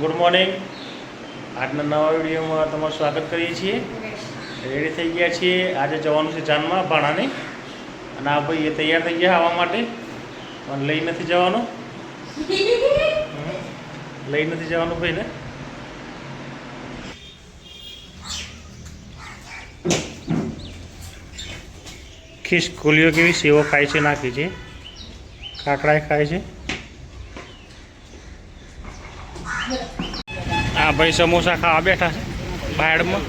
Good morning. આજના નવા વિડીયોમાં તમારું સ્વાગત કરીએ છીએ. રેડી થઈ ગયા છીએ. આજે જવાનું છે જાનમાં ભાણાને, અને આ ભાઈ એ તૈયાર થઈ ગયા આવવા માટે, પણ લઈ નથી જવાનું. લઈ નથી જવાનું ભાઈને. ખિસકોલીઓ કેવી સેવો ખાય છે, નાખી છે, કાકડાએ ખાય છે. આ ભાઈ સમોસા ખાવા બેઠા છે બાયડમાં.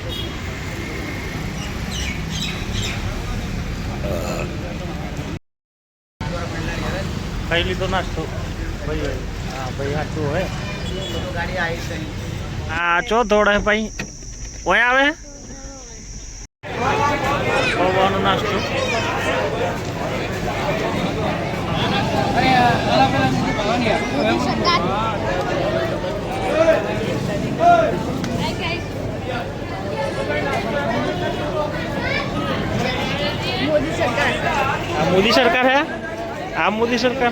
ખાઈ લીધો નાસ્તો ભાઈ. હા ભાઈ સાચું હોય. હા ચો થોડા ભાઈ ઓય આવે ખાવાનો નાસ્તો. मोदी सरकार है. आप मोदी सरकार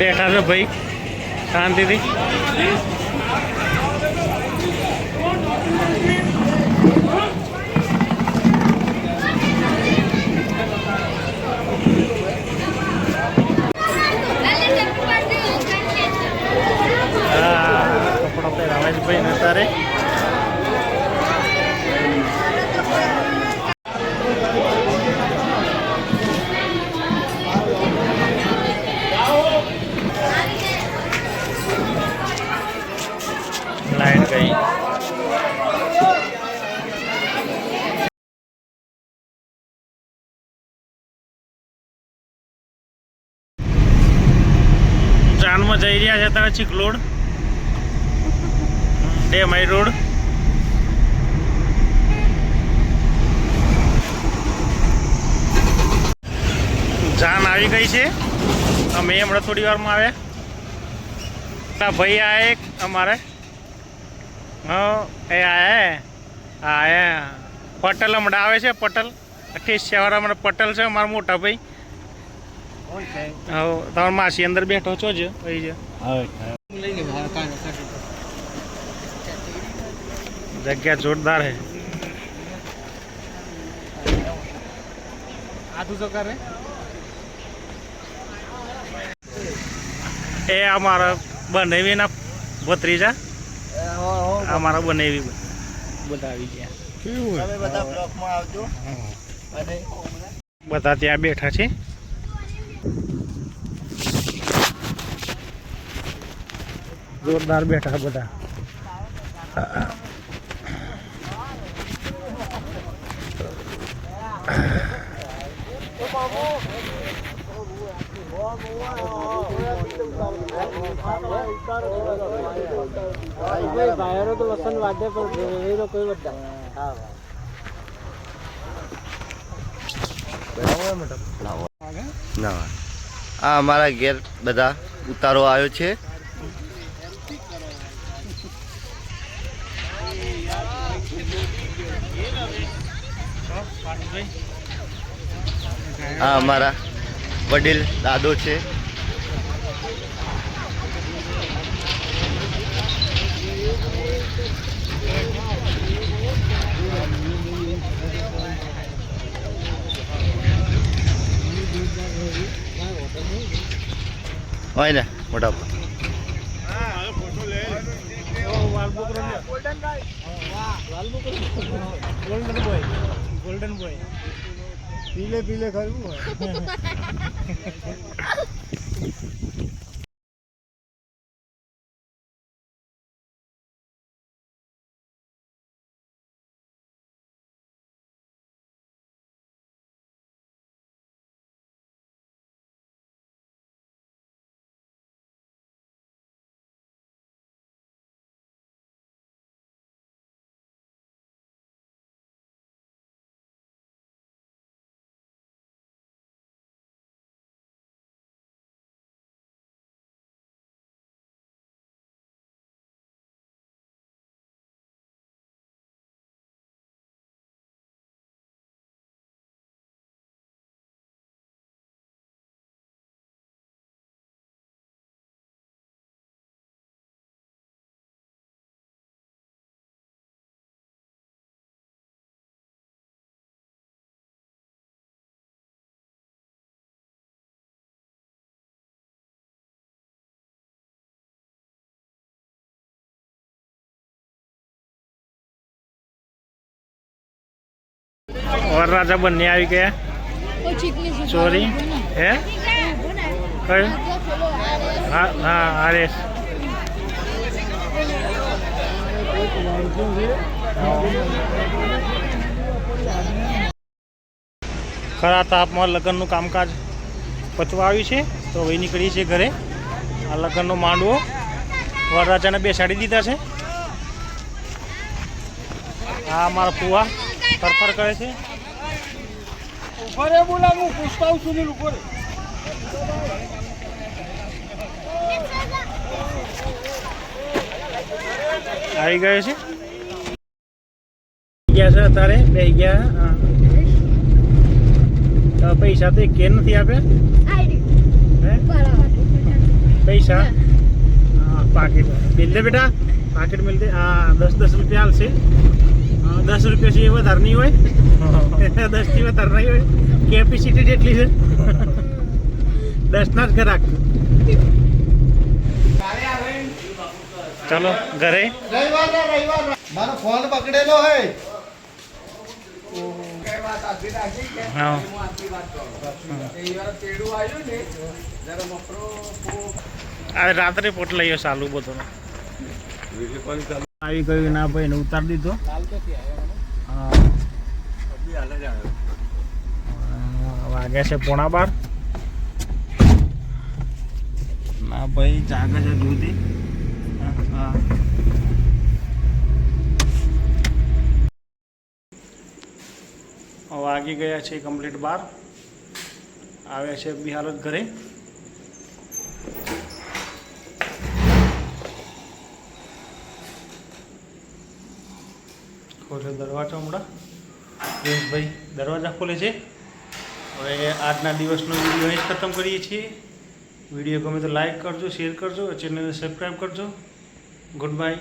बैठा था भाई शांति थी. कपड़ा पहरावा भाई ने तारे. लाइट गई. जान में जई रहा है तारा चिकलोड डैम हाई रोड. जान આવી ગઈ છે. અમે હમણાં થોડી વારમાં આવ્યા. ભાઈ આ એક અમારે એ આયા પટેલ હમણાં આવે છે. પટેલ 28 વાળા અમારે પટેલ છે અમારા મોટા ભાઈ. તમારા માસી અંદર બેઠો છો જ ભાઈ છે. જગ્યા જોરદાર है. એ અમારા બનેવીના ભત્રીજા અમારા બનેવી બધા આવી ગયા. બધા ત્યાં બેઠા છે. જોરદાર બેઠા બધા. તો વસંત વાદ્ય પર કોઈ બધા ના આ અમારા ઘેર બધા ઉતારો આવ્યો છે. આ અમારા વડીલ દાદો છે. હોય ને મોટા गोल्डन बॉय पीले पीले खरबूज વરરાજા બંને આવી ગયા ચોરી હે કયું હા હા અરે ખરા તાપમાં લગ્નનું કામકાજ પતવા આવ્યું છે તો હવે નીકળી છે ઘરે. આ લગ્નનો માંડવો વરરાજાને બેસાડી દીધા છે. આ મારા ફુવા ફરફર કરે છે. આવી ગયો છે ગયા છે અત્યારે બે ગયા. તો પૈસા તો કે નથી આપ્યા પૈસા પાકીટ મિલ દે બેટા પાકીટ મિલ દે. હા 10 રૂપિયા હાલશે. 10 રૂપિયા છે એ વધારે નહીં હોય 10 થી વધારે નહીં હોય. કેપેસિટી જેટલી છે 10 ના જ ઘરાક. ચાલો ઘરે. મારો ફોન પકડેલો હે. હા આ રાત્રે પોટ લઈ ચાલુ બધું આવી ગયું ના ભાઈ ને ઉતારી દીધો. વાગ્યા છે 11:15. ના ભાઈ જાગે છે દૂધી. હા વાગી ગયા છે કમ્પ્લીટ 12. આવે છે બિહારત ઘરે. ખોલે દરવાજા હમણાં ભાઈ દરવાજા ખોલે છે. હવે આજના દિવસનો વિડીયો અહીં જ ખતમ કરીએ છીએ. વિડીયો ગમે તો લાઈક કરજો, શેર કરજો, ચેનલને સબસ્ક્રાઈબ કરજો. Good bye.